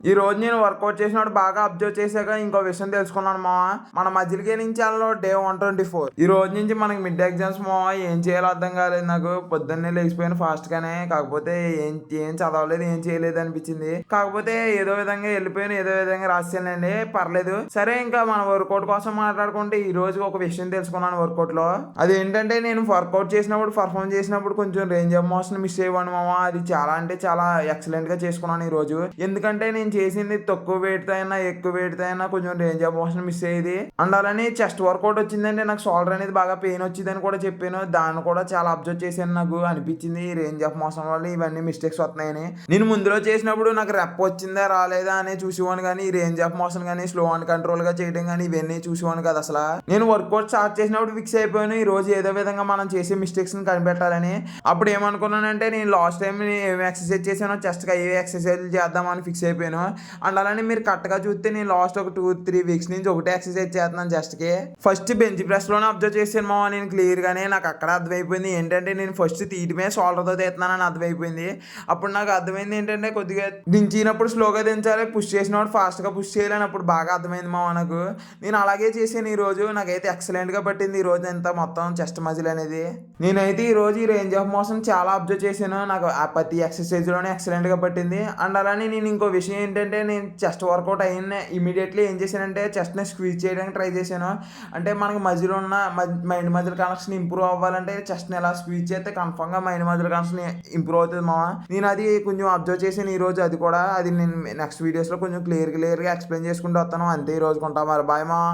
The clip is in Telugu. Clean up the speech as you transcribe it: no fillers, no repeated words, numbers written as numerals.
ఈ రోజు నేను వర్కౌట్ చేసినప్పుడు బాగా అబ్జర్వ్ చేశాక ఇంకో విషయం తెలుసుకున్నాను మావా. మన మజిల్ నుంచి ఛానల్లో డే 124. ఈ రోజు నుంచి మనకి మిడ్ ఎగ్జామ్స్ మావా. ఏం చేయాలో అర్థం కాలేదు నాకు. పొద్దున్నే లేచిపోయాను ఫాస్ట్ గానే. కాకపోతే ఏం ఏం చదవలేదు, ఏం చేయలేదు అనిపించింది. కాకపోతే ఏదో విధంగా వెళ్ళిపోయాను, ఏదో విధంగా రాసానండి. పర్లేదు. సరే, ఇంకా మన వర్కౌట్ కోసం మాట్లాడుకుంటే ఈ రోజు ఒక విషయం తెలుసుకున్నాను వర్కౌట్ లో. అదేంటంటే నేను వర్కౌట్ చేసినప్పుడు, పర్ఫామ్ చేసినప్పుడు కొంచెం రేంజ్ ఆఫ్ మోషన్ మిస్ అయ్యాను మావా. అది చాలా అంటే చాలా ఎక్సలెంట్ గా చేసుకున్నాను ఈ రోజు. ఎందుకంటే నేను చేసింది తక్కువ వెయిట్‌తో అయినా, ఎక్కువ వెయిట్‌తో అయినా కొంచెం రేంజ్ ఆఫ్ మోషన్ మిస్ అయ్యేది. అండ్ అలానే చెస్ట్ వర్కౌట్ వచ్చిందంటే నాకు షోల్డర్ అనేది బాగా పెయిన్ వచ్చిందని కూడా చెప్పాను. దాన్ని కూడా చాలా అబ్జర్వ్ చేశాను. నాకు అనిపించింది ఈ రేంజ్ ఆఫ్ మోషన్ వల్ల ఇవన్నీ మిస్టేక్స్ వస్తున్నాయని. నేను ముందులో చేసినప్పుడు నాకు రెప్ వచ్చిందా రాలేదా అని చూసేవాడిని కానీ, ఈ రేంజ్ ఆఫ్ మోషన్ కానీ, స్లో అండ్ కంట్రోల్‌గా చేయడం కానీ ఇవన్నీ చూసేవాడిని కాదు అసల. నేను వర్కౌట్ స్టార్ట్ చేసినప్పుడు ఫిక్స్ అయిపోయాను. ఈ రోజు ఏదో విధంగా మనం చేసే మిస్టేక్స్‌ని కనిపెట్టాలని. అప్పుడు ఏమనుకున్నానంటే నేను లాస్ట్ టైం ఏం ఎక్సర్సైజ్ చేశానో చెస్ట్‌కి అయ్యే ఎక్సర్సైజ్‌లు చేద్దామని ఫిక్స్ అయిపోయాను. అండ్ అలానే మీరు కరెక్ట్‌గా చూస్తే నేను లాస్ట్ ఒక 2-3 వీక్స్ నుంచి ఒకటే ఎక్సర్సైజ్ చేస్తున్నాను చెస్ట్‌కి. ఫస్ట్ బెంచ్ ప్రెస్‌లోనే అబ్జర్వ్ చేశాను మామ నేను క్లియర్‌గానే. నాకు అక్కడే అర్థమైపోయింది. ఏంటంటే నేను ఫస్ట్ తీయటమే షోల్డర్‌తో తీస్తున్నానని అర్థమైపోయింది. అప్పుడు నాకు అర్థమైంది ఏంటంటే కొద్దిగా దించినప్పుడు స్లోగా దించాలి, పుష్ చేసినప్పుడు ఫాస్ట్‌గా పుష్ చేయాలని అప్పుడు బాగా అర్థమైంది మామ నాకు. నేను అలాగే చేశాను ఈరోజు. నాకైతే ఎక్సలెంట్‌గా పట్టింది ఈ రోజంతా మొత్తం చెస్ట్ మజిల్ అనేది. నేనైతే ఈరోజు ఈ రేంజ్ ఆఫ్ మోషన్ చాలా అబ్జర్వ్ చేశాను. నాకు ఆ ప్రతి ఎక్సర్సైజ్‌లోనే ఎక్సలెంట్‌గా పట్టింది. అండ్ అలానే నేను ఇంకో విషయం ఏంటంటే నేను చెస్ట్ వర్కౌట్ అయిన ఇమీడియట్లీ ఏం చేశానంటే చెస్ట్‌ని స్క్వీజ్ చేయడానికి ట్రై చేశాను. అంటే మనకి మధ్యలో ఉన్న మైండ్ మజిల్ కనెక్షన్ ఇంప్రూవ్ అవ్వాలంటే చెస్ట్‌ని ఎలా స్క్వీజ్ చేస్తే కన్ఫర్మ్‌గా మైండ్ మజిల్ కనెక్షన్ ఇంప్రూవ్ అవుతుంది మామ. నేను అది కొంచెం అబ్జర్వ్ చేశాను ఈరోజు. అది కూడా అది నేను నెక్స్ట్ వీడియోస్‌లో కొంచెం క్లియర్‌గా ఎక్స్‌ప్లెయిన్ చేసుకుంటూ వస్తాను. అంతే ఈ రోజుకుంటా మరి. బాయ్ మామ.